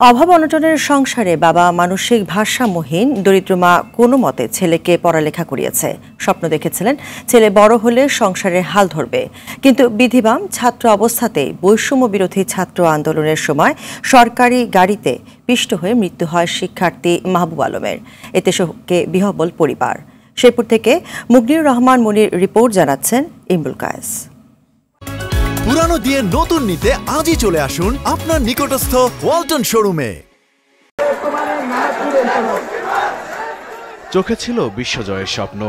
অভাব অনটনের সংসারে বাবা মানসিক ভারসাম্যহীন দরিদ্র মা কোনো মতে ছেলেকে পড়ালেখা করিয়েছে। স্বপ্ন দেখেছিলেন ছেলে বড় হলে সংসারের হাল ধরবে, কিন্তু বিধিবাম ছাত্র অবস্থাতেই বৈষম্য বিরোধী ছাত্র আন্দোলনের সময় সরকারি গাড়িতে পিষ্ট হয়ে মৃত্যু হয় শিক্ষার্থী মাহবুব আলমের। এতে শোকে বিহ্বল পরিবার। শেরপুর থেকে মুগনিউর রহমান মনির রিপোর্ট, জানাচ্ছেন ইমরুল কায়েস। পুরানো দিয়ে নতুন নিতে আজই চলে আসুন আপনার নিকটস্থ ওয়ালটন শোরুমে। চোখে ছিল বিশ্বজয়ের স্বপ্ন,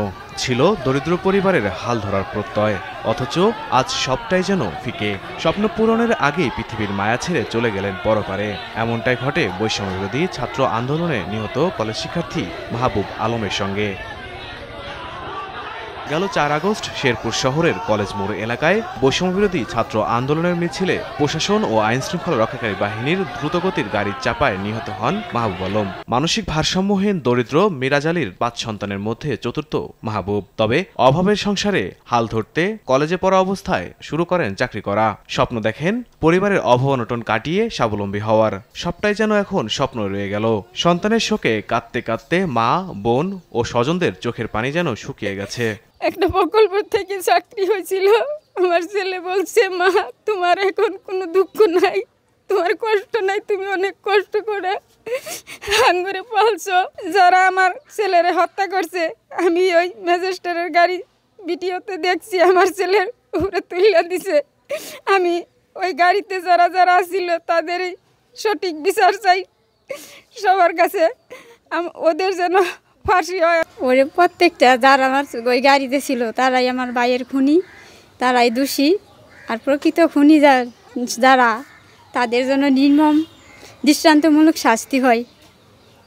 ছিল দরিদ্র পরিবারের হাল ধরার প্রত্যয়, অথচ আজ সবটাই যেন ফিকে। স্বপ্ন পূরণের আগেই পৃথিবীর মায়া ছেড়ে চলে গেলেন পরপারে। এমনটাই ঘটে বৈষম্য বিরোধী ছাত্র আন্দোলনে নিহত কলেজ শিক্ষার্থী মাহবুব আলমের সঙ্গে। গেল ৪ আগস্ট শেরপুর শহরের কলেজ মোড় এলাকায় বৈষম্যবিরোধী ছাত্র আন্দোলনের মিছিলে প্রশাসন ও আইনশৃঙ্খলা রক্ষাকারী বাহিনীর দ্রুতগতির গাড়ির চাপায় নিহত হন মাহবুব আলম। মানসিক ভারসাম্যহীন দরিদ্র মিরাজ আলীর ৫ সন্তানের মধ্যে চতুর্থ মাহবুব। তবে অভাবের সংসারে হাল ধরতে কলেজে পড়া অবস্থায় শুরু করেন চাকরি করা। স্বপ্ন দেখেন পরিবারের অভাব অনটন কাটিয়ে স্বাবলম্বী হওয়ার। সবটাই যেন এখন স্বপ্ন রয়ে গেল। সন্তানের শোকে কাঁদতে কাঁদতে মা, বোন ও স্বজনদের চোখের পানি যেন শুকিয়ে গেছে। একটা প্রকল্প থেকে চাকরি হয়েছিল, আমার ছেলে বলছে, মা তোমার এখন কোনো দুঃখ নাই, তোমার কষ্ট নাই, তুমি অনেক কষ্ট করে আঙ্গুরে পালছো। যারা আমার ছেলেরে হত্যা করছে, আমি ওই ম্যাজিস্ট্রেটের গাড়ি ভিডিওতে দেখছি আমার ছেলের উপরে তুলে দিছে। আমি ওই গাড়িতে যারা যারা ছিল তাদের সঠিক বিচার চাই সবার কাছে, ওদের যেন ফাঁসি হয়। ওরে প্রত্যেকটা যারা আমার ওই গাড়িতে ছিল তারাই আমার ভাইয়ের খুনি, তারাই দোষী। আর প্রকৃত খুনি যারা, তাদের জন্য নির্মম দৃষ্টান্তমূলক শাস্তি হয়,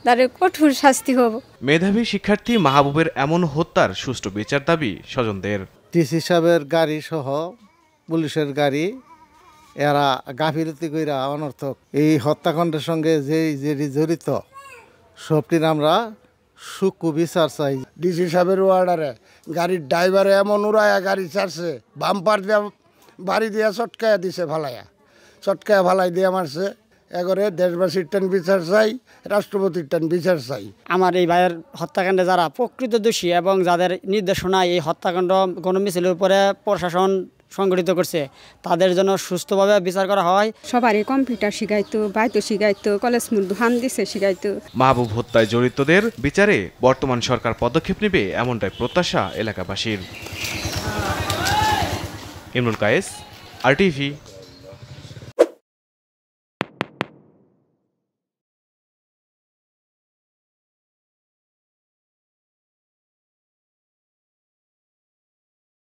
তাদের কঠোর শাস্তি হবে। মেধাবী শিক্ষার্থী মাহবুবের এমন হত্যার সুষ্ঠু বিচার দাবি স্বজনদের। ডিসি সাহেবের গাড়ি সহ পুলিশের গাড়ি, এরা গাফিলতি কইরা অনর্থক এই হত্যাকাণ্ডের সঙ্গে যে জড়িত সবটির আমরা সূক্ষ্ম বিচার চাই। ডিসি সাহেবের অর্ডারে গাড়ির ড্রাইভারে এমন উড়ায়া গাড়ি ছাড়ছে, বাম্পার দিয়া বাড়ি দিয়া চটকায়া দিছে, চটকায়া ফালাই দিয়ে মারছে। এগরে দেশবাসীর টান বিচার চাই, রাষ্ট্রপতির টান বিচার চাই। আমার এই ভাইয়ের হত্যাকাণ্ডে যারা প্রকৃত দোষী এবং যাদের নির্দেশনায় এই হত্যাকাণ্ড গণমিছিলের উপরে প্রশাসন সংগঠিত করছে, তাদের জন্য সুস্থভাবে বিচার করা হয়। সবারই কম্পিউটার শিখাইতো, বাইতো শিখাইতো, কলেজ মুরদু হান দিছে শিখাইতো। মাহবুব হত্যায় জড়িতদের বিচারে বর্তমান সরকার পদক্ষেপ নেবে, এমনটাই প্রত্যাশা এলাকাবাসীর। ইমরুল কায়েস, RTV।